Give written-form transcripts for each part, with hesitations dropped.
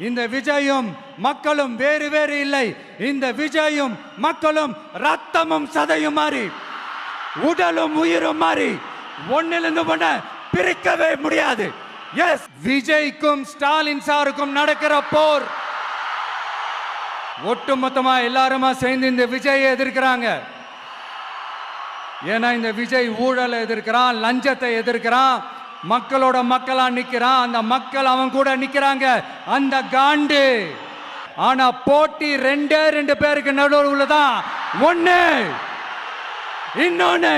இந்த விஜயும் மக்களும் வேறு வேறு இல்லை. இந்த விஜயும் மக்களும் ரத்தமும் சதையும் மாறி உடலும் உயிரும் மாறி ஒன்னிலிருந்து ஒண்ண பிரிக்கவே முடியாது. எஸ், விஜய்க்கும் ஸ்டாலின் சாருக்கும் நடக்கிற போர். ஒட்டுமொத்தமா எல்லாருமா சேர்ந்து இந்த விஜயை எதிர்க்கிறாங்க. ஏன்னா இந்த விஜய் ஊழலை எதிர்க்கிறான், லஞ்சத்தை எதிர்க்கிறான், மக்களோட மக்களா நிக்கிறான். அந்த மக்கள் அவன் கூட நிக்கிறாங்க, அந்த காண்டு. ஆனா போட்டி ரெண்டு பேருக்கு நடுவில் உள்ளதான். ஒண்ணு இன்னொன்னு.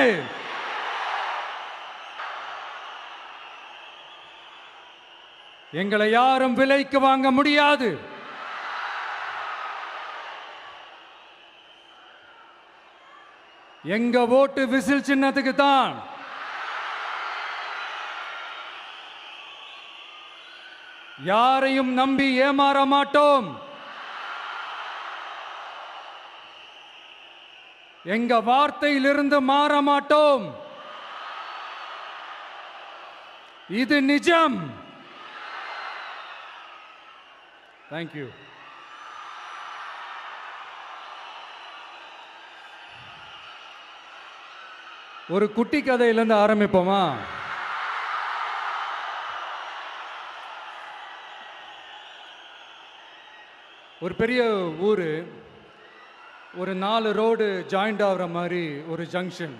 எங்களை யாரும் விலைக்கு வாங்க முடியாது. எங்க ஓட்டு விசில் சின்னத்துக்கு தான். யாரையும் நம்பி ஏமாற மாட்டோம். எங்க வார்த்தையிலிருந்து மாற மாட்டோம். இது நிஜம். தேங்க்யூ. ஒரு குட்டி கதையிலிருந்து ஆரம்பிப்போமா? ஒரு பெரிய ஊர், ஒரு 4 ரோடு ஜாயிண்ட் ஆகிற மாதிரி ஒரு ஜங்ஷன்,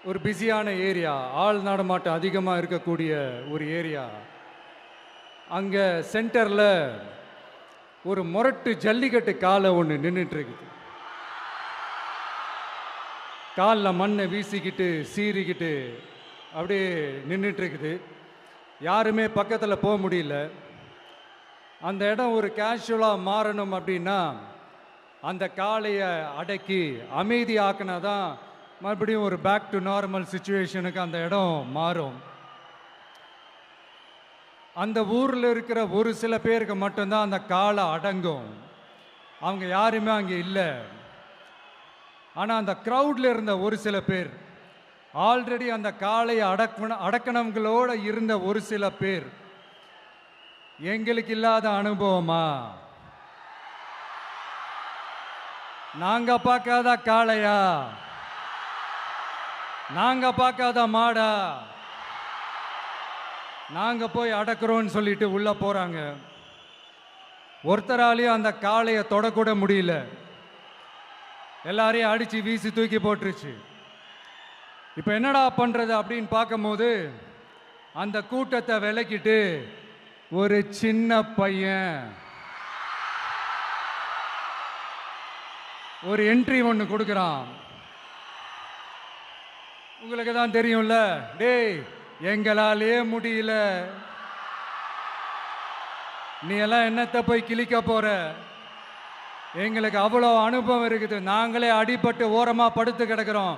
ஒரு பிஸியான ஏரியா, ஆள் நடமாட்டம் அதிகமாக இருக்கக்கூடிய ஒரு ஏரியா. அங்கே சென்டரில் ஒரு முரட்டு ஜல்லிக்கட்டு காலை ஒன்று நின்றுட்டு இருக்குது. காலில் மண்ணை வீசிக்கிட்டு சீறிக்கிட்டு அப்படியே நின்றுட்டு இருக்குது. யாருமே பக்கத்தில் போக முடியல. அந்த இடம் ஒரு கேஷுவலாக மாறணும் அப்படின்னா அந்த காளையை அடக்கி அமைதியாக்கினா தான் மறுபடியும் ஒரு பேக் டு நார்மல் சுச்சுவேஷனுக்கு அந்த இடம் மாறும். அந்த ஊரில் இருக்கிற ஒரு சில பேருக்கு மட்டும்தான் அந்த காளை அடங்கும். அவங்க யாருமே அங்கே இல்லை. ஆனால் அந்த க்ரௌடில் இருந்த ஒரு சில பேர், ஆல்ரெடி அந்த காளையை அடக்கணங்களோடு இருந்த ஒரு சில பேர், எங்களுக்கு இல்லாத அனுபவமா? நாங்க பார்க்காத காளையா? நாங்க பார்க்காத மாடா? நாங்க போய் அடக்குறோம்னு சொல்லிட்டு உள்ள போறாங்க. ஒருத்தராலையும் அந்த காளையை தொடக்கூட முடியல. எல்லாரையும் அடிச்சு வீசி தூக்கி போட்டுருச்சு. இப்போ என்னடா பண்றது அப்படின்னு பார்க்கும்போது அந்த கூட்டத்தை விலக்கிட்டு ஒரு சின்ன பையன் ஒரு என்ட்ரி ஒன்று கொடுக்குறான். உங்களுக்கு தான் தெரியும்ல, டேய் எங்களாலே முடியல, நீ எல்லாம் என்னத்தை போய் கிழிக்க போற? எங்களுக்கு அவ்வளோ அனுபவம் இருக்குது, நாங்களே அடிபட்டு ஓரமாக படுத்து கிடக்கிறோம்.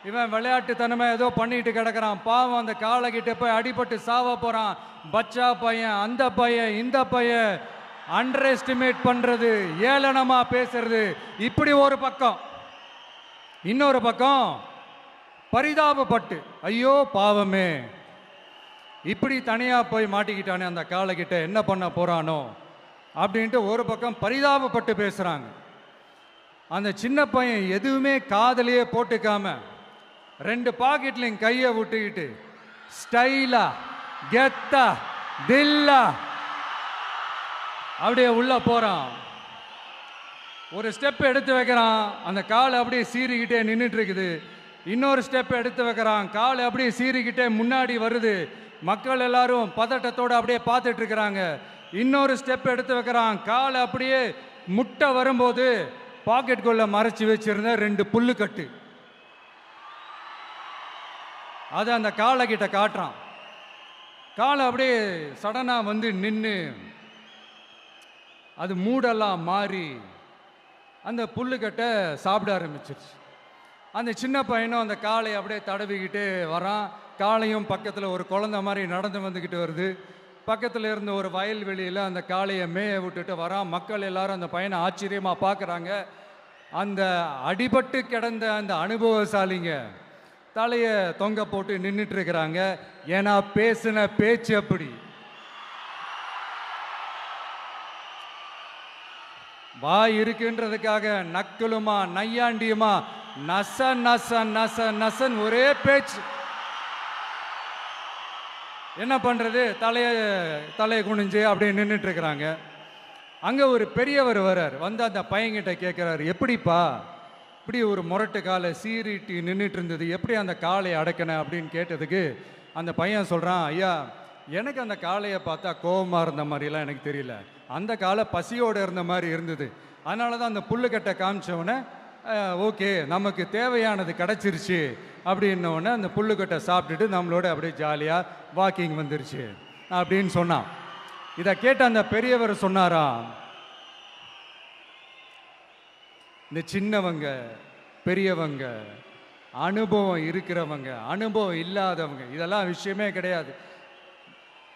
இவன் விளையாட்டுத்தனமாக ஏதோ பண்ணிட்டு கிடக்கிறான், பாவம் அந்த காளைகிட்ட போய் அடிபட்டு சாவ போகிறான். பச்சா பையன், அந்த பையன், இந்த பையன், அண்டர் எஸ்டிமேட் பண்ணுறது, ஏளனமாக பேசுறது, இப்படி ஒரு பக்கம். இன்னொரு பக்கம் பரிதாபப்பட்டு, ஐயோ பாவமே, இப்படி தனியாக போய் மாட்டிக்கிட்டானே அந்த காளைகிட்ட, என்ன பண்ண போகிறானோ அப்படின்ட்டு ஒரு பக்கம் பரிதாபப்பட்டு பேசுகிறாங்க. அந்த சின்ன பையன் எதுவுமே காதலையே போட்டுக்காம 2 பாக்கெட்லையும் கையை விட்டுக்கிட்டு ஸ்டைலா கெத்தா தில்லா அப்படியே உள்ள போகிறான். ஒரு ஸ்டெப் எடுத்து வைக்கிறான், அந்த காலை அப்படியே சீறிக்கிட்டே நின்றுட்டு இருக்குது. இன்னொரு ஸ்டெப் எடுத்து வைக்கிறான், காலை அப்படியே சீறிக்கிட்டே முன்னாடி வருது. மக்கள் எல்லாரும் பதட்டத்தோடு அப்படியே பார்த்துட்டு இருக்கிறாங்க. இன்னொரு ஸ்டெப் எடுத்து வைக்கிறான், காலை அப்படியே முட்டை வரும்போது பாக்கெட்டுக்குள்ள மறைச்சி வச்சிருந்த 2 புல்லுக்கட்டு அதை அந்த காளை கிட்ட காட்டுறான். காளை அப்படியே சடனாக வந்து நின்று அது மூடெல்லாம் மாறி அந்த புல்லுக்கட்டை சாப்பிட ஆரம்பிச்சிருச்சு. அந்த சின்ன பையனும் அந்த காளையை அப்படியே தடவிக்கிட்டு வரான். காளையும் பக்கத்தில் ஒரு குழந்தை மாதிரி நடந்து வந்துக்கிட்டு வருது. பக்கத்தில் இருந்த ஒரு வயல்வெளியில் அந்த காளையை மேய விட்டுட்டு வரான். மக்கள் எல்லாரும் அந்த பையனை ஆச்சரியமாக பார்க்குறாங்க. அந்த அடிபட்டு கிடந்த அந்த அனுபவசாலிங்க தலையை தொங்க போட்டு நின்றுட்டு இருக்கிறாங்க. ஏன்னா பேசின பேச்சு அப்படி. வாய் இருக்குன்றதுக்காக நக்கலுமா நையாண்டியுமா நச நச நச நசன் ஒரே பேச்சு. என்ன பண்றது, தலையை குனிஞ்சு அப்படியே நின்றுட்டு இருக்கிறாங்க. அங்க ஒரு பெரியவர் வர்றார், வந்து அந்த பையன்கிட்ட கேட்கிறாரு, எப்படிப்பா இப்படி ஒரு முரட்டு காலை சீறிட்டு நின்றுட்டு இருந்தது, எப்படி அந்த காளையை அடக்கின அப்படின்னு கேட்டதுக்கு அந்த பையன் சொல்றான், ஐயா எனக்கு அந்த காளையை பார்த்தா கோபமாக இருந்த மாதிரிலாம் எனக்கு தெரியல, அந்த காலை பசியோடு இருந்த மாதிரி இருந்தது. அதனால தான் அந்த புல்லுக்கட்டை காமிச்சவொடனே ஓகே நமக்கு தேவையானது கிடச்சிருச்சு அப்படின்னோடனே அந்த புல்லுக்கட்டை சாப்பிட்டுட்டு நம்மளோட அப்படியே ஜாலியாக வாக்கிங் வந்துருச்சு அப்படின்னு சொன்னான். இதை கேட்ட அந்த பெரியவர் சொன்னாராம், இந்த சின்னவங்க பெரியவங்க அனுபவம் இருக்கிறவங்க அனுபவம் இல்லாதவங்க இதெல்லாம் விஷயமே கிடையாது.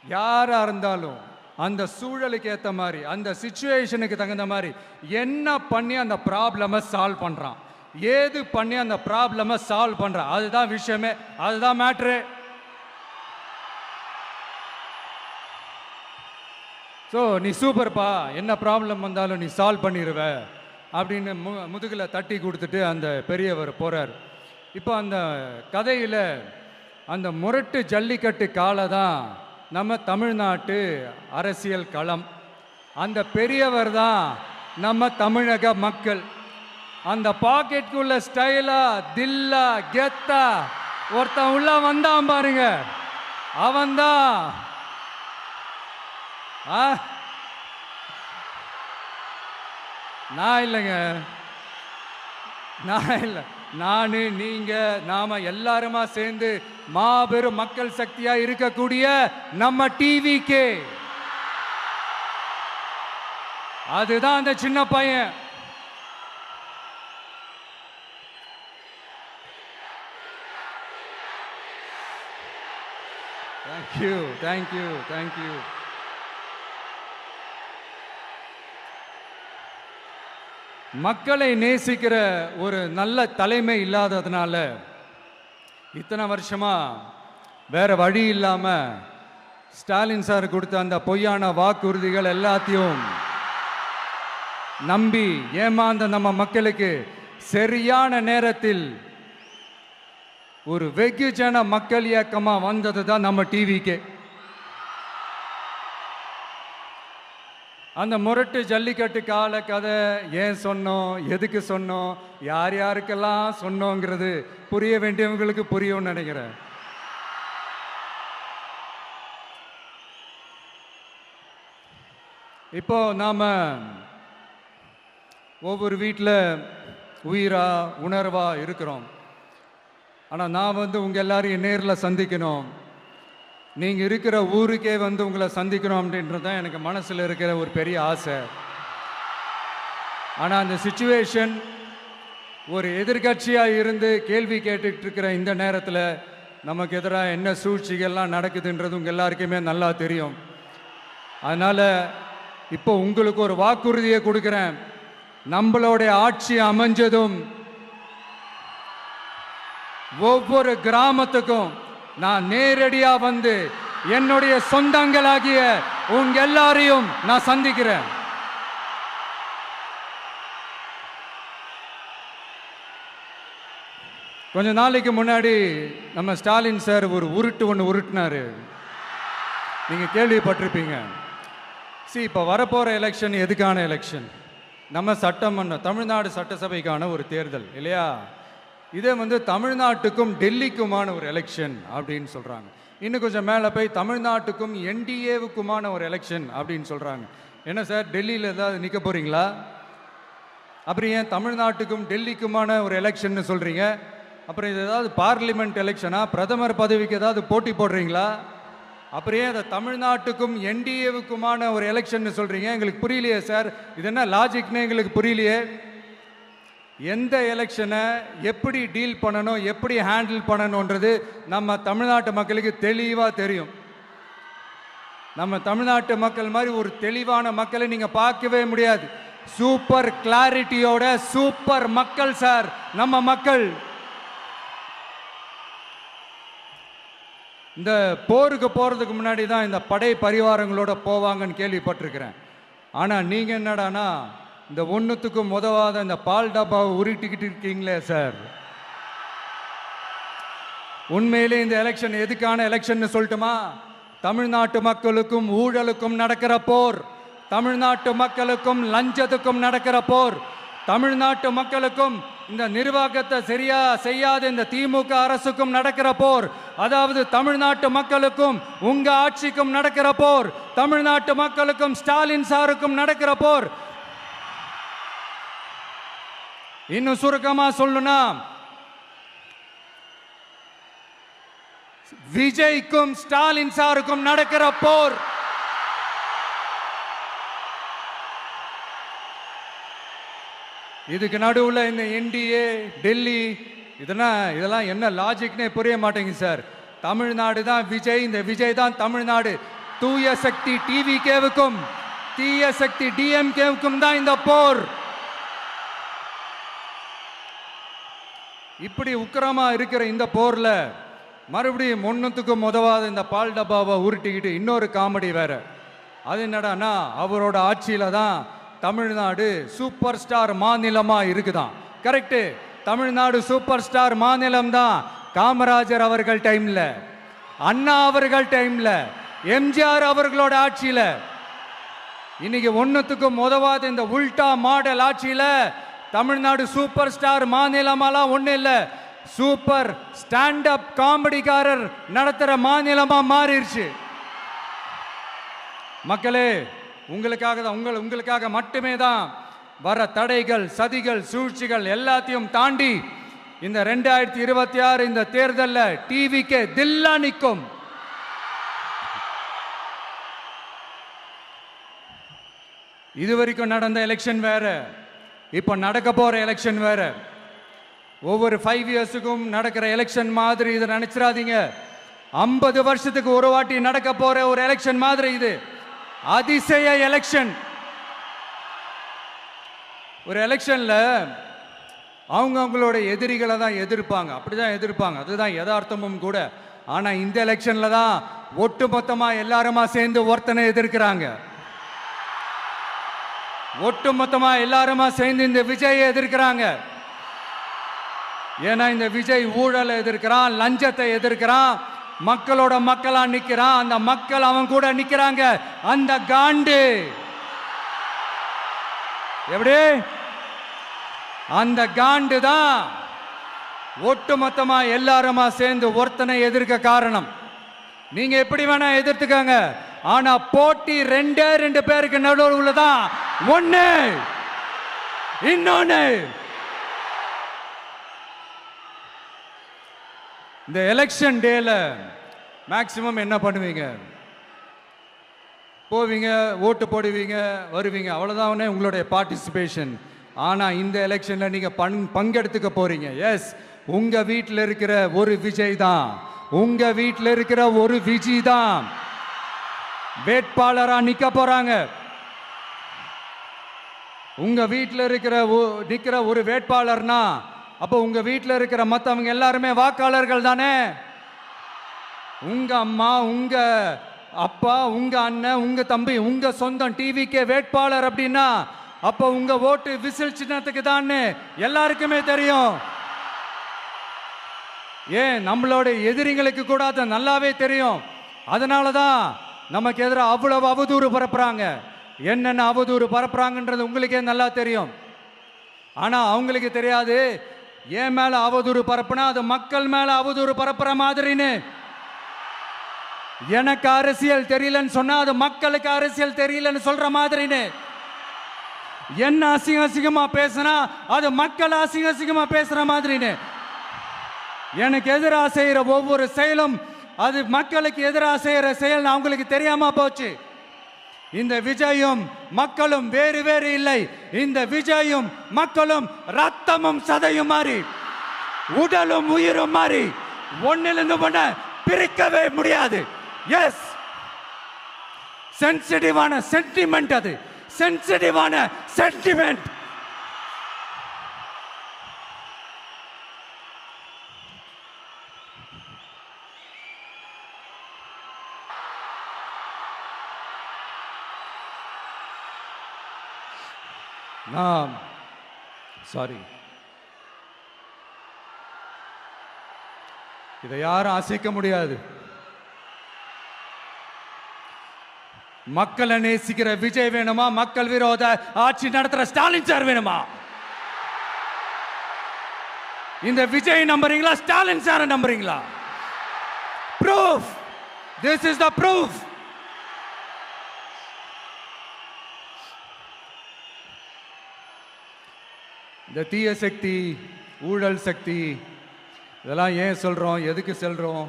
யாரா இருந்தாலும் அந்த சூழலுக்கு ஏற்ற மாதிரி அந்த சிச்சுவேஷனுக்கு தகுந்த மாதிரி என்ன பண்ணி அந்த ப்ராப்ளமை சால்வ் பண்றான், ஏது பண்ணி அந்த ப்ராப்ளமை சால்வ் பண்றான், அதுதான் விஷயமே, அதுதான் மேட்ரு. ஸோ நீ சூப்பர்ப்பா, என்ன ப்ராப்ளம் வந்தாலும் நீ சால்வ் பண்ணிடுவ அப்படின்னு முதுகில் தட்டி கொடுத்துட்டு அந்த பெரியவர் போறார். இப்போ அந்த கதையில் அந்த முரட்டு ஜல்லிக்கட்டு காலை தான் நம்ம தமிழ்நாட்டு அரசியல் களம். அந்த பெரியவர் தான் நம்ம தமிழக மக்கள். அந்த பாக்கெட்டுக்குள்ள ஸ்டைலா தில்லா கெத்தா ஒருத்தன் உள்ள வந்தான் பாருங்க, அவன்தான் நான் இல்லைங்க, நான் இல்லை, நானு நீங்க நாம எல்லாருமா சேர்ந்து மாபெரும் மக்கள் சக்தியா இருக்கக்கூடிய நம்ம டிவிகே, அதுதான் அந்த சின்ன பையன். Thank you thank you thank you. மக்களை நேசிக்கிற ஒரு நல்ல தலைமை இல்லாததுனால இத்தனை வருஷமா வேற வழி இல்லாம ஸ்டாலின் சார் கொடுத்த அந்த பொய்யான வாக்குறுதிகள் எல்லாத்தையும் நம்பி ஏமாந்த நம்ம மக்களுக்கு சரியான நேரத்தில் ஒரு வெகுஜன மக்கள் இயக்கமா வந்தது தான் நம்ம டிவிக்கு. அந்த முரட்டு ஜல்லிக்கட்டு கால கதை ஏன் சொன்னோம், எதுக்கு சொன்னோம், யார் யாருக்கெல்லாம் சொன்னோங்கிறது புரிய வேண்டியவங்களுக்கு புரியும்னு நினைக்கிறேன். இப்போ நாம ஒவ்வொரு வீட்டில் உயிரா உணர்வா இருக்கிறோம். ஆனால் நான் உங்கள் எல்லாரையும் நேரில் சந்திக்கணும், நீங்கள் இருக்கிற ஊருக்கே உங்களை சந்திக்கணும் அப்படின்றது தான் எனக்கு மனசில் இருக்கிற ஒரு பெரிய ஆசை. ஆனால் அந்த சிச்சுவேஷன் ஒரு எதிர்கட்சியாக இருந்து கேள்வி கேட்டுட்டு இருக்கிற இந்த நேரத்தில் நமக்கு எதிராக என்ன சூழ்ச்சிகள்லாம் நடக்குதுன்றது உங்கள் எல்லாருக்குமே நல்லா தெரியும். அதனால் இப்போ உங்களுக்கு ஒரு வாக்குறுதியை கொடுக்குறேன், நம்மளுடைய ஆட்சி அமைஞ்சதும் ஒவ்வொரு கிராமத்துக்கும் நான் நேரடியா வந்து என்னுடைய சொந்தங்களாகிய உங்க எல்லாரையும் நான் சந்திக்கிறேன். கொஞ்ச நாளைக்கு முன்னாடி நம்ம ஸ்டாலின் சார் ஒரு உருட்டு ஒன்று உருட்டினாரு, நீங்க கேள்விப்பட்டிருப்பீங்க. இப்போ வரப்போற எலெக்ஷன் எதுக்கான எலெக்ஷன்? நம்ம சட்டமன்ற தமிழ்நாடு சட்டசபைக்கான ஒரு தேர்தல் இல்லையா? இதே தமிழ்நாட்டுக்கும் டெல்லிக்குமான ஒரு எலெக்ஷன் அப்படின்னு சொல்றாங்க. இன்னும் கொஞ்சம் மேலே போய் தமிழ்நாட்டுக்கும் என்டிஏவுக்குமான ஒரு எலெக்ஷன் அப்படின்னு சொல்றாங்க. என்ன சார், டெல்லியில் ஏதாவது நிற்க போறீங்களா? அப்புறம் ஏன் தமிழ்நாட்டுக்கும் டெல்லிக்குமான ஒரு எலெக்ஷன் சொல்றீங்க? அப்புறம் இது ஏதாவது பார்லிமெண்ட் எலெக்ஷனா, பிரதமர் பதவிக்கு ஏதாவது போட்டி போடுறீங்களா? அப்புறம் ஏன் அதை தமிழ்நாட்டுக்கும் என்டிஏவுக்குமான ஒரு எலெக்ஷன் சொல்றீங்க? எங்களுக்கு புரியலையே சார், இது என்ன லாஜிக்னு எங்களுக்கு புரியலையே. எந்த எலெக்ஷனை எப்படி டீல் பண்ணணும், எப்படி ஹேண்டில் பண்ணணுன்றது நம்ம தமிழ்நாட்டு மக்களுக்கு தெளிவாக தெரியும். நம்ம தமிழ்நாட்டு மக்கள் மாதிரி ஒரு தெளிவான மக்களை நீங்க பார்க்கவே முடியாது. சூப்பர் கிளாரிட்டியோட சூப்பர் மக்கள் சார் நம்ம மக்கள். இந்த போருக்கு போறதுக்கு முன்னாடி தான் இந்த படை பரிவாரங்களோட போவாங்கன்னு கேள்விப்பட்டிருக்கிறேன். ஆனால் நீங்க என்னடானா இந்த ஒன்றுத்துக்கும் உதவாத இந்த பால் டப்பாவை உருட்டிக்கிட்டு இருக்கீங்களே சார். உண்மையிலே இந்த எலெக்ஷன் எதுக்கான எலெக்ஷன் சொல்லட்டுமா? தமிழ்நாட்டு மக்களுக்கும் ஊழலுக்கும் நடக்கிற போர், தமிழ்நாட்டு மக்களுக்கும் லஞ்சத்துக்கும் நடக்கிற போர், தமிழ்நாட்டு மக்களுக்கும் இந்த நிர்வாகத்தை சரியா செய்யாத இந்த திமுக அரசுக்கும் நடக்கிற போர், அதாவது தமிழ்நாட்டு மக்களுக்கும் உங்க ஆட்சிக்கும் நடக்கிற போர், தமிழ்நாட்டு மக்களுக்கும் ஸ்டாலின் சாருக்கும் நடக்கிற போர். இன்னும் சுருக்கமா சொல்லணும்னா விஜய்க்கும் ஸ்டாலின் சாருக்கும் நடக்கிற போர். இதுக்கு நடுவுல இந்த என்டிஏ டெல்லி இதெல்லாம் என்ன லாஜிக்னே புரிய மாட்டேங்குது சார். தமிழ்நாடு தான் விஜய், இந்த விஜய் தான் தமிழ்நாடு. தூய சக்தி டிவிகேவுக்கும் தீய சக்தி டிஎம்கேவுக்கும் தான் இந்த போர். இப்படி உக்கிரமா இருக்கிற இந்த போர்ல மறுபடியும் ஒன்றுத்துக்கும் உதவாத இந்த பால் டப்பாவை உருட்டிக்கிட்டு இன்னொரு காமெடி வேற. அது என்னடான்னா, அவரோட ஆட்சியில தான் தமிழ்நாடு சூப்பர் ஸ்டார் மாநிலமா இருக்குதான். கரெக்டு, தமிழ்நாடு சூப்பர் ஸ்டார் மாநிலம் தான். காமராஜர் அவர்கள் டைம்ல, அண்ணா அவர்கள் டைம்ல, எம்ஜிஆர் அவர்களோட ஆட்சியில. இன்னைக்கு ஒன்றுத்துக்கும் உதவாத இந்த உல்டா மாடல் ஆட்சியில தமிழ்நாடு சூப்பர் ஸ்டார் மாநிலமாலாம் ஒன்றும் இல்லை, சூப்பர் ஸ்டாண்ட் அப் காமெடிக்காரர் நடத்துற மாநிலமா மாறிடுச்சு. மக்களே, உங்களுக்காக மட்டுமே தான் வர தடைகள், சதிகள், சூழ்ச்சிகள் எல்லாத்தையும் தாண்டி இந்த 2026 இந்த தேர்தலில் டிவிக்கு தில்லா நிற்கும். இதுவரைக்கும் நடந்த எலெக்ஷன் வேற, இப்ப நடக்க போற எலெக்ஷன் வேற. ஒவ்வொரு 5 இயர்ஸுக்கும் நடக்கிற எலெக்ஷன் மாதிரி இதை நினைச்சிடாதீங்க. 50 வருஷத்துக்கு ஒரு வாட்டி நடக்க போற ஒரு எலெக்ஷன் மாதிரி இது. அதிசய எலெக்ஷன். ஒரு எலெக்ஷன்ல அவங்களோட எதிரிகளை தான் எதிர்ப்பாங்க, அப்படிதான் எதிர்ப்பாங்க, அதுதான் யதார்த்தமும் கூட. ஆனா இந்த எலெக்ஷன்ல தான் ஒட்டுமொத்தமா எல்லாருமா சேர்ந்து ஒருத்தனை எதிர்க்கிறாங்க. ஒட்டுமொத்தமா எல்லாருமா சேர்ந்து இந்த விஜயை எதிர்க்கிறாங்க. ஏன்னா இந்த விஜய் ஊழலை எதிர்க்கிறான், லஞ்சத்தை எதிர்க்கிறான், மக்களோட மக்களா நிக்கிறான். அந்த மக்கள் அவன் கூட நிக்கிறாங்க. அந்த காண்டு எப்படி? அந்த காண்டு தான் ஒட்டுமொத்தமா எல்லாருமா சேர்ந்து ஒருத்தனை எதிர்க்க காரணம். நீங்க எப்படி வேணா எதிர்த்துக்கங்க, ஆனா போட்டி 2 பேருக்கு நடுவுல தான். ஒண்ணு இன்னொன்னு. இந்த எலெக்ஷன் டேல மேக்சிமம் என்ன பண்ணுவீங்க? போவீங்க, ஓட்டு போடுவீங்க, வருவீங்க, அவ்வளவுதான் உங்களுடைய பார்ட்டிசிபேஷன். ஆனா இந்த எலெக்ஷன்ல நீங்க பங்கெடுத்துக்க போறீங்க. எஸ், உங்க வீட்டில் இருக்கிற ஒரு விஜய் தான், உங்க வீட்டில் இருக்கிற ஒரு விஜய் தான் வேட்பாளரா நிக்க போறாங்க. உங்க வீட்டில் நிக்கிற ஒரு வேட்பாளர்னா அப்போ உங்க வீட்டில் இருக்கிற மற்றவங்க எல்லாருமே வாக்காளர்கள் தானே. உங்க அம்மா, உங்க அப்பா, உங்க அண்ணன், உங்க தம்பி, உங்க சொந்தம் டிவிக்கே வேட்பாளர் அப்படின்னா அப்போ உங்க ஓட்டு விசில் சின்னத்துக்கு தான் எல்லாருக்குமே தெரியும். ஏன், நம்மளோட எதிரிகளுக்கு கூட அது நல்லாவே தெரியும். அதனால தான் நமக்கு எதிராக அவ்வளவு அவதூறு பரப்புறாங்க. என்னென்ன அவதூறு பரப்புறாங்கன்றது உங்களுக்கே நல்லா தெரியும். ஆனா அவங்களுக்கு தெரியாது, ஏன் மேல அவதூறு பரப்புனா அது மக்கள் மேல அவதூறு பரப்புற மாதிரின்னு. எனக்கு அரசியல் தெரியலன்னு சொன்னா அது மக்களுக்கு அரசியல் தெரியலன்னு சொல்ற மாதிரின்னு. என்ன அசிங்கமா பேசினா அது மக்கள் அசிங்கமா பேசுற மாதிரின்னு. எனக்கு எதிராக செய்யற ஒவ்வொரு செயலும் அது மக்களுக்கு எதிராக செய்யற செயல் அவங்களுக்கு தெரியாம போச்சு. இந்த விஜயும் மக்களும் வேறு வேறு இல்லை. இந்த விஜயும் மக்களும் ரத்தமும் சதையும் மாறி, உடலும் உயிரும் மாறி, ஒன்னிலிருந்து ஒண்ண பிரிக்கவே முடியாது. எஸ், சென்சிட்டிவான சென்டிமெண்ட், அது சென்சிட்டிவான சென்டிமெண்ட். நான் சாரி, இதை யாரும் அசைக்க முடியாது. மக்களை நேசிக்கிற விஜய் வேணுமா, மக்கள் விரோத ஆட்சி நடத்துற ஸ்டாலின் சார் வேணுமா? இந்த விஜய் நம்புறீங்களா, ஸ்டாலின் சார் நம்புறீங்களா? Proof, this is the proof. இந்த தீய சக்தி, ஊழல் சக்தி, இதெல்லாம் ஏன் சொல்றோம், எதுக்கு சொல்றோம்,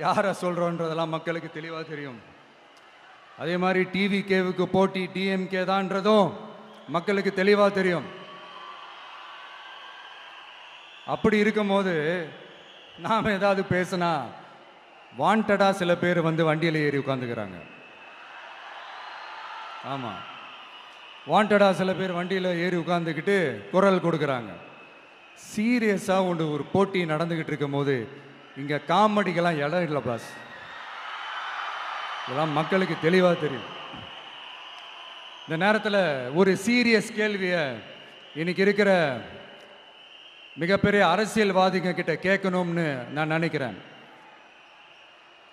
யாரை சொல்றோன்றதெல்லாம் மக்களுக்கு தெளிவாக தெரியும். அதே மாதிரி டிவிகேவுக்கு போட்டி டிஎம்கே தான்றதும் மக்களுக்கு தெளிவாக தெரியும். அப்படி இருக்கும்போது நாம் ஏதாவது பேசினா வாண்டடா சில பேர் வந்து வண்டியில் ஏறி உட்காந்துக்கிறாங்க. ஆமாம், வாண்டடா சில பேர் வண்டியில் ஏறி உட்காந்துக்கிட்டு குரல் கொடுக்குறாங்க. சீரியஸாக ஒரு போட்டி நடந்துக்கிட்டு இருக்கும் போது இங்கே காமெடிக்கெல்லாம் இடம் இல்லை பாஸ். இதெல்லாம் மக்களுக்கு தெளிவாக தெரியும். இந்த நேரத்தில் ஒரு சீரியஸ் கேள்வியை இன்னைக்கு இருக்கிற மிகப்பெரிய அரசியல்வாதிங்க கிட்ட கேட்கணும்னு நான் நினைக்கிறேன்.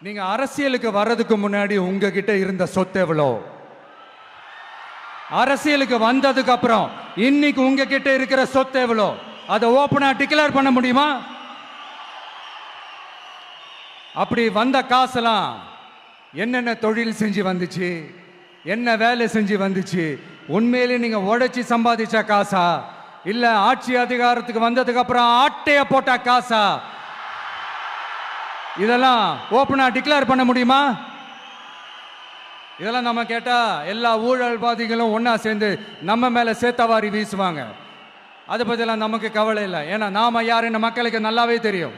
நீங்க அரசியலுக்கு வர்றதுக்கு முன்னாடி உங்ககிட்ட இருந்த சொத்து எவ்வளோ? அரசியலுக்கு வந்ததுக்கு அப்புறம் இன்னைக்கு உங்ககிட்ட இருக்கிற சொத்து எவ்வளோ? அதை ஓப்பனா டிக்ளேர் பண்ண முடியுமா? அப்படி வந்த காசெல்லாம் என்னென்ன தொழில் செஞ்சு வந்துச்சு, என்ன வேலை செஞ்சு வந்துச்சு, உண்மையிலே நீங்க உழைச்சி சம்பாதிச்ச காசா, இல்ல ஆட்சி அதிகாரத்துக்கு வந்ததுக்கு அப்புறம் ஆட்டைய போட்ட காசா? இதெல்லாம் ஓப்பனா டிக்ளேர் பண்ண முடியுமா? இதெல்லாம் நம்ம கேட்டா எல்லா ஊழல்வாதிகளும் ஒன்னா சேர்ந்து நம்ம மேல சேத்தவாரி வீசுவாங்க. அதை பத்திலாம் நமக்கு கவலை இல்லை. ஏன்னா நாம யாருன்னு மக்களுக்கு நல்லாவே தெரியும்.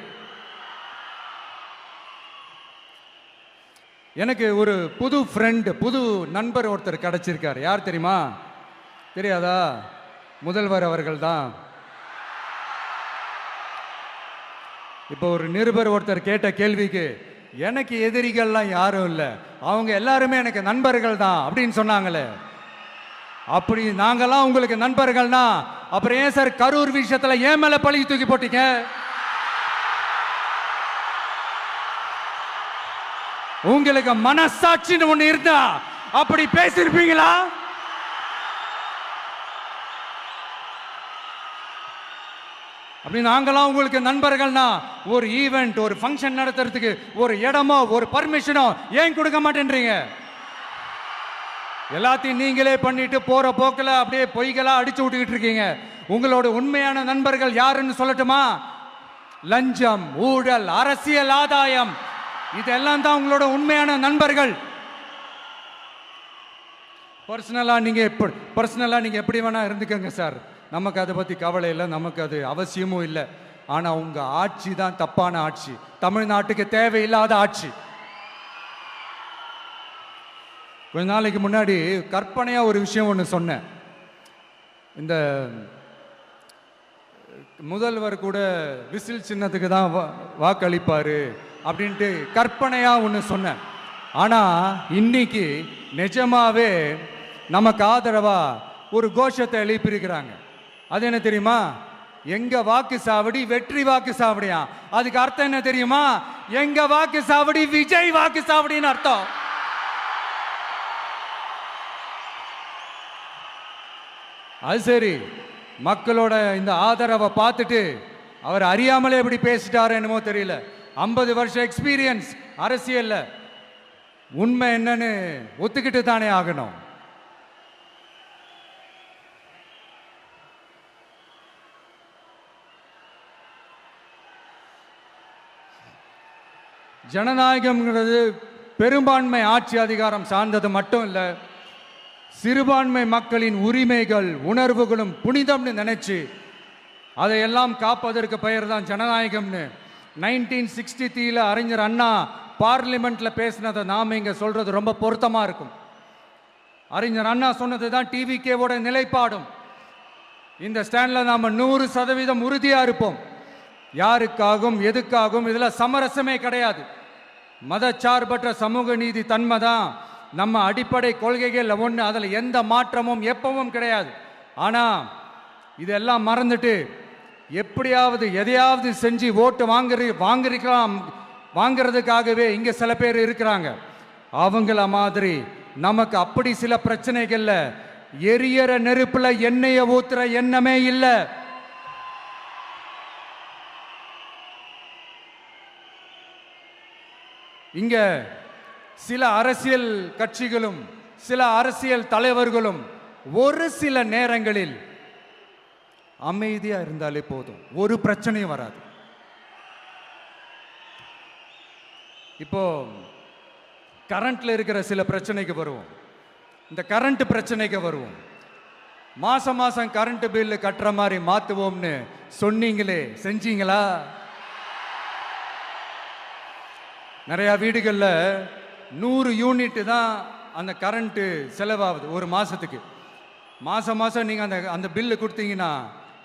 எனக்கு ஒரு புது ஃப்ரெண்டு, புது நண்பர் ஒருத்தர் கிடைச்சிருக்கார். யார் தெரியுமா? தெரியாதா? முதல்வர் அவர்கள் தான். இப்போ ஒரு நிருபர் ஒருத்தர் கேட்ட கேள்விக்கு எனக்கு எதிரிகள்லாம் யாரும் இல்லை, அவங்க எல்லாருமே எனக்கு நண்பர்கள் தான் அப்படின்னு சொன்னாங்களே. அப்படி நாங்கெல்லாம் உங்களுக்கு நண்பர்கள்னா அப்புறம் ஏன் சார் கரூர் விஷயத்துல ஏன் மேல பழி தூக்கி போட்டீங்க? உங்களுக்கு மனசாட்சின்னு ஒண்ணு இருந்தா அப்படி பேசிருப்பீங்களா? அப்படி நாங்களாம் உங்களுக்கு நண்பர்கள்னா ஒரு ஈவெண்ட், ஒரு ஃபங்க்ஷன் நடத்துறதுக்கு ஒரு இடமோ ஒரு பர்மிஷனோ ஏன் கொடுக்க மாட்டேன்றீங்க? எல்லாத்தையும் நீங்களே பண்ணிட்டு போற போக்கில் அப்படியே பொய்களா அடிச்சு விட்டுக்கிட்டு இருக்கீங்க. உங்களோட உண்மையான நண்பர்கள் யாருன்னு சொல்லட்டுமா? லஞ்சம், ஊழல், அரசியல் ஆதாயம், இதெல்லாம் தான் உங்களோட உண்மையான நண்பர்கள். பர்சனலா நீங்க எப்படி வேணா இருந்துக்கங்க சார், நமக்கு அதை பத்தி கவலை இல்லை, நமக்கு அது அவசியமும் இல்லை. ஆனா உங்க ஆட்சி தான் தப்பான ஆட்சி, தமிழ்நாட்டுக்கு தேவையில்லாத ஆட்சி. கொஞ்ச நாளைக்கு முன்னாடி கற்பனையா ஒரு விஷயம் ஒன்று சொன்னேன். இந்த முதல்வர் கூட விசில் சின்னத்துக்கு தான் வாக்களிப்பாரு அப்படின்ட்டு கற்பனையா ஒன்று சொன்னேன். ஆனா இன்னைக்கு நிஜமாவே நமக்கு ஆதரவா ஒரு கோஷத்தை எழுப்பியிருக்கிறாங்க. அது என்ன தெரியுமா? எங்க வாக்கு சாவடி வெற்றி வாக்கு சாவடியா. அதுக்கு அர்த்தம் என்ன தெரியுமா? எங்க வாக்கு சாவடி விஜய் வாக்கு சாவடின்னு அர்த்தம். அது சரி, மக்களோட இந்த ஆதரவை பார்த்துட்டு அவர் அறியாமலே எப்படி பேசிட்டாரு என்னமோ தெரியல. 50 வருஷம் எக்ஸ்பீரியன்ஸ் அரசியல்ல, உண்மை என்னன்னு ஒத்துக்கிட்டு தானே ஆகணும். ஜனநாயகம்ங்கிறது பெரும்பான்மை ஆட்சி அதிகாரம் சார்ந்தது மட்டும் இல்லை, சிறுபான்மை மக்களின் உரிமைகள் உணர்வுகளும் புனிதம்னு நினைச்சு அதையெல்லாம் காப்பதற்கு பெயர் தான் ஜனநாயகம்னு 1963 அறிஞர் அண்ணா பார்லிமெண்ட்ல பேசினதை நாம இங்க சொல்றது ரொம்ப பொருத்தமா இருக்கும். அறிஞர் அண்ணா சொன்னது தான் டிவிகேவோட நிலைப்பாடும். இந்த ஸ்டாண்ட்ல நாம 100% உறுதியா இருப்போம். யாருக்காகவும் எதுக்காகவும் இதுல சமரசமே கிடையாது. மதச்சார்பற்ற சமூக நீதி தன்மை தான் நம்ம அடிப்படை கொள்கைகள் ஒன்று. அதில் எந்த மாற்றமும் எப்பவும் கிடையாது. ஆனா இதெல்லாம் மறந்துட்டு எப்படியாவது எதையாவது செஞ்சு ஓட்டு வாங்குறதுக்காகவே இங்க சில பேர் இருக்கிறாங்க. அவங்கள மாதிரி நமக்கு அப்படி சில பிரச்சனைகள்ல எரியற நெருப்புல எண்ணெய ஊத்துற எண்ணமே இல்லை. இங்க சில அரசியல் கட்சிகளும் சில அரசியல் தலைவர்களும் ஒரு சில நேரங்களில் அமைதியா இருந்தாலே போதும், ஒரு பிரச்சனையும் வராது. இப்போ கரண்ட்ல இருக்கிற சில பிரச்சனைக்கு வருவோம். இந்த கரண்ட் பிரச்சனைக்கு வருவோம். மாசம் மாசம் கரண்ட் பில் கட்டுற மாதிரி மாத்துவோம்னு சொன்னீங்களே, செஞ்சீங்களா? நிறைய வீடுகளில் 100 யூனிட் தான் அந்த கரண்ட்டு செலவாகுது ஒரு மாசத்துக்கு. மாசம் மாசம் நீங்க அந்த பில்லு கொடுத்தீங்கன்னா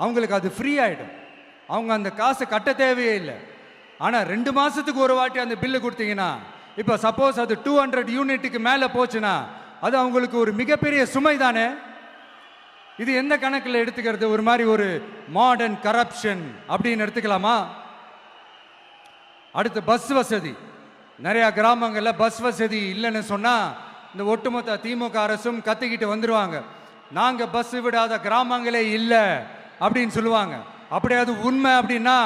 அவங்களுக்கு அது ஃப்ரீ ஆயிடும். அவங்க அந்த காசு கட்ட தேவையே இல்லை. ஆனா 2 மாசத்துக்கு ஒரு வாட்டி அந்த பில்லு கொடுத்தீங்கன்னா, இப்போ சப்போஸ் அது 200 யூனிட்டுக்கு மேல போச்சுன்னா அது அவங்களுக்கு ஒரு மிகப்பெரிய சுமை தானே. இது எந்த கணக்கில் எடுத்துக்கிறது? ஒரு மாதிரி ஒரு மாடர்ன் கரப்ஷன் அப்படின்னு எடுத்துக்கலாமா? அடுத்து பஸ் வசதி. நிறைய கிராமங்களில் பஸ் வசதி இல்லைன்னு சொன்னா இந்த ஒட்டுமொத்த திமுக அரசும் கத்திக்கிட்டு வந்துருவாங்க. நாங்க பஸ் விடாத கிராமங்களே இல்லை அப்படின்னு சொல்லுவாங்க. அப்படியாவது உண்மை அப்படின்னா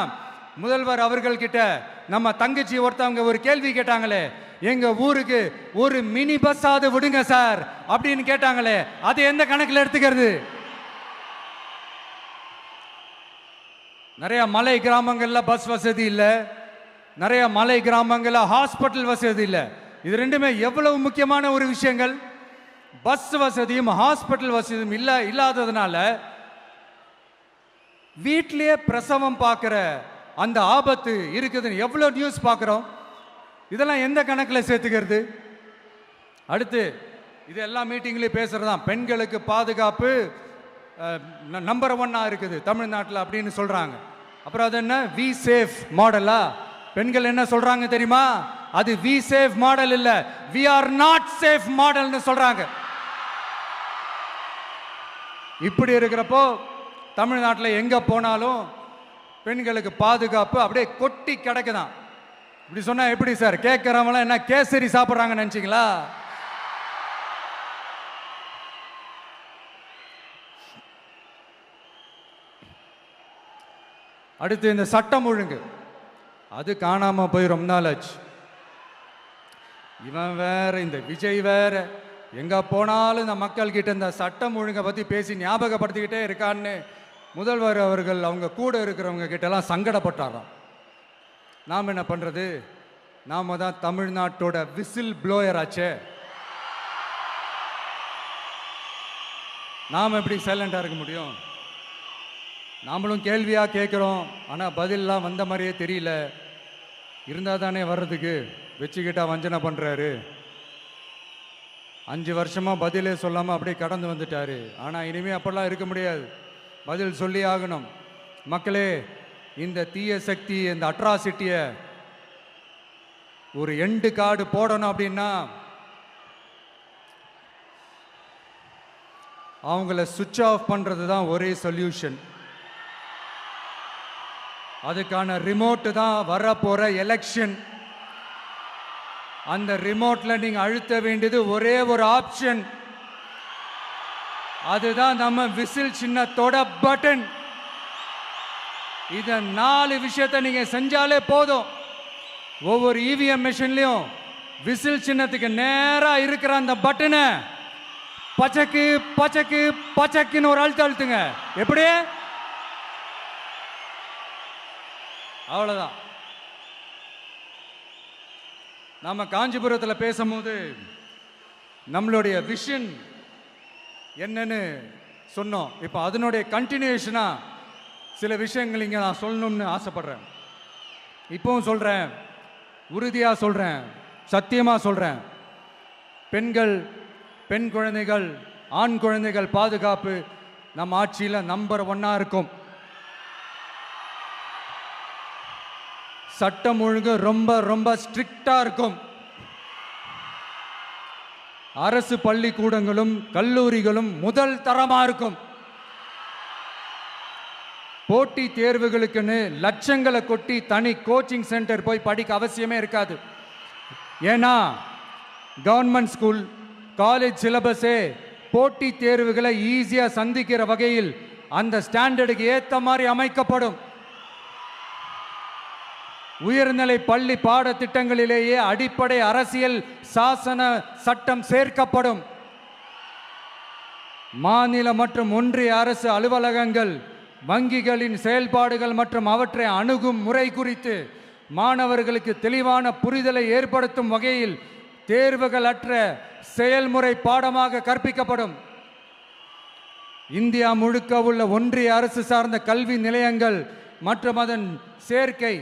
முதல்வர் அவர்கள் கிட்ட நம்ம தங்கச்சி ஒருத்தவங்க ஒரு கேள்வி கேட்டாங்களே, எங்க ஊருக்கு ஒரு மினி பஸ் ஆவது விடுங்க சார் அப்படின்னு கேட்டாங்களே, அது எந்த கணக்கில் எடுத்துக்கிறது? நிறைய மலை கிராமங்கள்ல பஸ் வசதி இல்லை, நிறைய மலை கிராமங்கள்ல ஹாஸ்பிட்டல் வசதி இல்லை. இது ரெண்டுமே எவ்வளவு முக்கியமான ஒரு விஷயங்கள். பஸ் வசதியும் ஹாஸ்பிட்டல் வசதியும் இல்லாததுனால வீட்டிலேயே பிரசவம் பார்க்கிற அந்த ஆபத்து இருக்குதுன்னு எவ்வளவு நியூஸ் பார்க்கிறோம். இதெல்லாம் எந்த கணக்கில் சேர்த்துக்கிறது? அடுத்து இது எல்லா மீட்டிங்லயும் பேசுறதுதான், பெண்களுக்கு பாதுகாப்பு நம்பர் 1 இருக்குது தமிழ்நாட்டில் அப்படின்னு சொல்றாங்க. அப்புறம் அது என்ன, வி சேஃப் மாடலா? பெண்கள் என்ன சொல்றாங்க தெரியுமா? அது வி சேஃப் மாடல் இல்ல, வி ஆர் நாட் சேஃப் மாடல்னு சொல்றாங்க. இப்படி இருக்கிறப்போ தமிழ்நாட்டில் எங்க போனாலும் பெண்களுக்கு பாதுகாப்பு அப்படியே கொட்டி கிடக்குதான். இப்படி சொன்னா எப்படி சார்? கேட்கிறவங்க என்ன கேசரி சாப்பிட்றாங்க நினைச்சீங்களா? அடுத்து இந்த சட்டம் ஒழுங்கு, அது காணாம போய் ரொம்ப நாள் ஆச்சு. இவன் வேற, இந்த விஜய் வேற, எங்க போனாலும் இந்த மக்கள் கிட்ட இந்த சட்டம் ஒழுங்கை பத்தி பேசி ஞாபகப்படுத்திக்கிட்டே இருக்கான்னு முதல்வர் அவர்கள் அவங்க கூட இருக்கிறவங்க கிட்ட எல்லாம் சங்கடப்பட்டாராம். நாம் என்ன பண்றது? நாம தான் தமிழ்நாட்டோட விசில் ப்ளோயர் ஆச்சே. நாம் எப்படி சைலண்டா இருக்க முடியும்? நாமளும் கேள்வியா கேட்கிறோம், ஆனா பதிலெல்லாம் வந்த மாதிரியே தெரியல. இருந்தா தானே வர்றதுக்கு, வச்சுக்கிட்டா வஞ்சனை பண்றாரு. 5 வருஷமா பதிலே சொல்லாம அப்படியே கடந்து வந்துட்டாரு. ஆனா இனிமே அப்படிலாம் இருக்க முடியாது, பதில் சொல்லி ஆகணும். மக்களே, இந்த தீய சக்தி, இந்த அட்ராசிட்டிய ஒரு எண்டு கார்டு போடணும் அப்படின்னா அவங்கள சுவிட்ச் ஆஃப் பண்றது தான் ஒரே சொல்யூஷன். அதுக்கான ரிமோட் தான் வரப்போற எலெக்ஷன். அந்த ரிமோட்ல நீங்க அழுத்த வேண்டியது ஒரே ஒரு ஆப்ஷன், அதுதான் நம்ம விசில் சின்னத்தோட பட்டன். இத 4 விஷயத்தை நீங்க செஞ்சாலே போதும். ஒவ்வொரு இவிஎம் மிஷின்லயும் விசில் சின்னத்துக்கு நேரா இருக்கிற அந்த பட்டனை பச்சக்கு பச்சக்கு பச்சக்குன்னு ஒரு அழுத்துங்க. எப்படி? அவ்வளவுதான். நாம காஞ்சிபுரத்தில் பேசும்போது நம்மளுடைய விஷன் என்னன்னு சொன்னோம். இப்போ அதனுடைய கண்டினியூஷனா சில விஷயங்கள் இங்க நான் சொல்லணும்னு ஆசைப்படுறேன். இப்பவும் சொல்றேன், உறுதியா சொல்றேன், சத்தியமா சொல்றேன். பெண்கள், பெண் குழந்தைகள், ஆண் குழந்தைகள் பாதுகாப்பு நம்ம ஆட்சியில நம்பர் 1 இருக்கும். சட்டம் ஒழுங்கு ரொம்ப ரொம்ப ஸ்ட்ரிக்டா இருக்கும். அரசு பள்ளிக்கூடங்களும் கல்லூரிகளும் முதல் தரமா இருக்கும். போட்டி தேர்வுகளுக்குன்னு லட்சங்களை கொட்டி தனி கோச்சிங் சென்டர் போய் படிக்க அவசியமே இருக்காது. ஏன்னா கவர்மெண்ட் ஸ்கூல் காலேஜ் சிலபஸே போட்டி தேர்வுகளை ஈஸியாக சந்திக்கிற வகையில் அந்த ஸ்டாண்டர்டுக்கு ஏற்ற மாதிரி அமைக்கப்படும். உயர்நிலை பள்ளி பாடத்திட்டங்களிலேயே அடிப்படை அரசியல் சாசன சட்டம் சேர்க்கப்படும். மாநில மற்றும் ஒன்றிய அரசு அலுவலகங்கள் வங்கிகளின் செயல்பாடுகள் மற்றும் அவற்றை அணுகும் முறை குறித்து மாணவர்களுக்கு தெளிவான புரிதலை ஏற்படுத்தும் வகையில் தேர்வுகள் அற்ற செயல்முறை பாடமாக கற்பிக்கப்படும். இந்தியா முழுக்க உள்ள ஒன்றிய அரசு சார்ந்த கல்வி நிலையங்கள் மற்றும் அதன் சேர்க்கை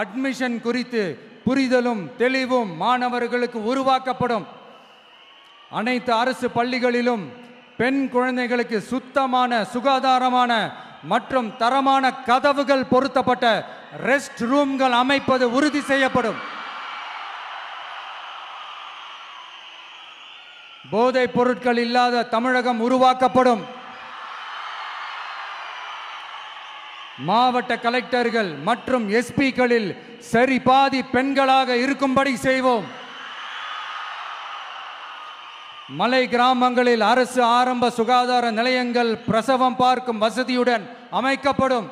அட்மிஷன் குறித்து புரிதலும் தெளிவும் மாணவர்களுக்கு உருவாக்கப்படும். அனைத்து அரசு பள்ளிகளிலும் பெண் குழந்தைகளுக்கு சுத்தமான சுகாதாரமான மற்றும் தரமான கதவுகள் பொருத்தப்பட்ட ரெஸ்ட் ரூம்கள் அமைப்பது உறுதி செய்யப்படும். போதைப் பொருட்கள் இல்லாத தமிழகம் உருவாக்கப்படும். மாவட்ட கலெக்டர்கள் மற்றும் எஸ்பிக்களில் சரி பாதி பெண்களாக இருக்கும்படி செய்வோம். மலை கிராமங்களில் அரசு ஆரம்ப சுகாதார நிலையங்கள் பிரசவம் பார்க்கும் வசதியுடன் அமைக்கப்படும்.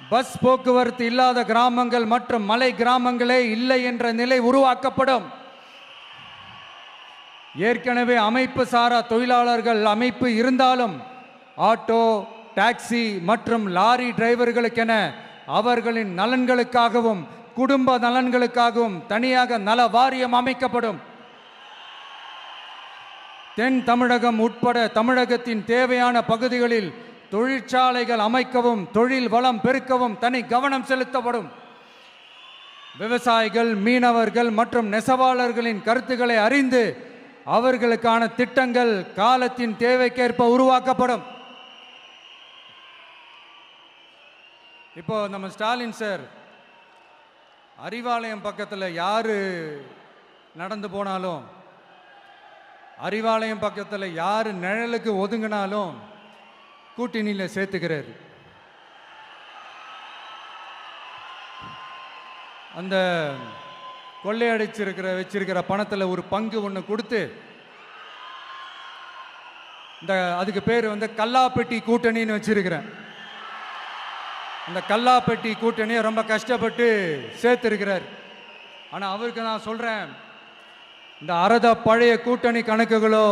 பஸ் போக்குவரத்து இல்லாத கிராமங்கள் மற்றும் மலை கிராமங்களே இல்லை என்ற நிலை உருவாக்கப்படும். ஏற்கனவே அமைப்பு சாரா தொழிலாளர்கள் அமைப்பு இருந்தாலும் ஆட்டோ டாக்ஸி மற்றும் லாரி டிரைவர்களுக்கென அவர்களின் நலன்களுக்காகவும் குடும்ப நலன்களுக்காகவும் தனியாக நல வாரியம் அமைக்கப்படும். தென் தமிழகம் உட்பட தமிழகத்தின் தேவையான பகுதிகளில் தொழிற்சாலைகள் அமைக்கவும் தொழில் வளம் பெருக்கவும் தனி கவனம் செலுத்தப்படும். விவசாயிகள் மீனவர்கள் மற்றும் நெசவாளர்களின் கருத்துக்களை அறிந்து அவர்களுக்கான திட்டங்கள் காலத்தின் தேவைக்கேற்ப உருவாக்கப்படும். இப்போ நம்ம ஸ்டாலின் சார் அறிவாலயம் பக்கத்தில் யாரு நடந்து போனாலும் அறிவாலயம் பக்கத்தில் யாரு நிழலுக்கு ஒதுங்கினாலும் கூட்டணியில் சேர்த்துக்கிறார். அந்த கொள்ளையடிச்சிருக்கிற வச்சிருக்கிற பணத்தில் ஒரு பங்கு ஒன்று கொடுத்து இந்த அதுக்கு பேர் கல்லாப்பெட்டி கூட்டணின்னு வச்சிருக்கிறேன். அந்த கல்லாப்பெட்டி கூட்டணியை ரொம்ப கஷ்டப்பட்டு சேர்த்திருக்கிறார். ஆனால் அவருக்கு நான் சொல்கிறேன், இந்த அறத பழைய கூட்டணி கணக்குகளோ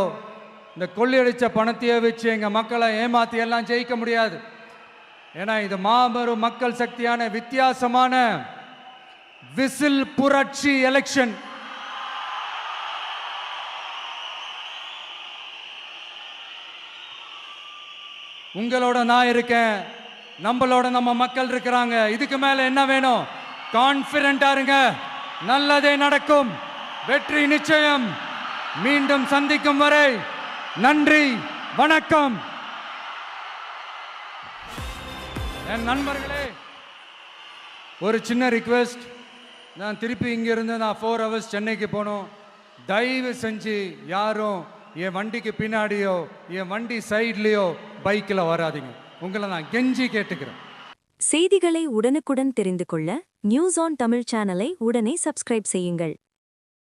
இந்த கொள்ளையடிச்ச பணத்தையே வச்சு எங்கள் மக்களை ஏமாற்றி எல்லாம் ஜெயிக்க முடியாது. ஏன்னா இது மாபெரும் மக்கள் சக்தியான வித்தியாசமான விசில் புரட்சி எலெக்ஷன். உங்களோட நான் இருக்கேன், நம்மளோட நம்ம மக்கள் இருக்கிறாங்க. இதுக்கு மேல என்ன வேணும்? கான்பிடென்ட்டா இருங்க, நல்லதே நடக்கும், வெற்றி நிச்சயம். மீண்டும் சந்திக்கும் வரை நன்றி, வணக்கம். என் நண்பர்களே, ஒரு சின்ன ரிக்வெஸ்ட். நான் திருப்பி இங்கிருந்து 4 hours சென்னைக்கு போகணும். தயவு செஞ்சு யாரும் என் வண்டிக்கு பின்னாடியோ என் வண்டி சைட்லேயோ பைக்கில் வராதிங்க. உங்களை நான் கெஞ்சி கேட்டுக்கிறேன். செய்திகளை உடனுக்குடன் தெரிந்து கொள்ள நியூஸ் ஆன் தமிழ் சேனலை உடனே சப்ஸ்கிரைப் செய்யுங்கள்.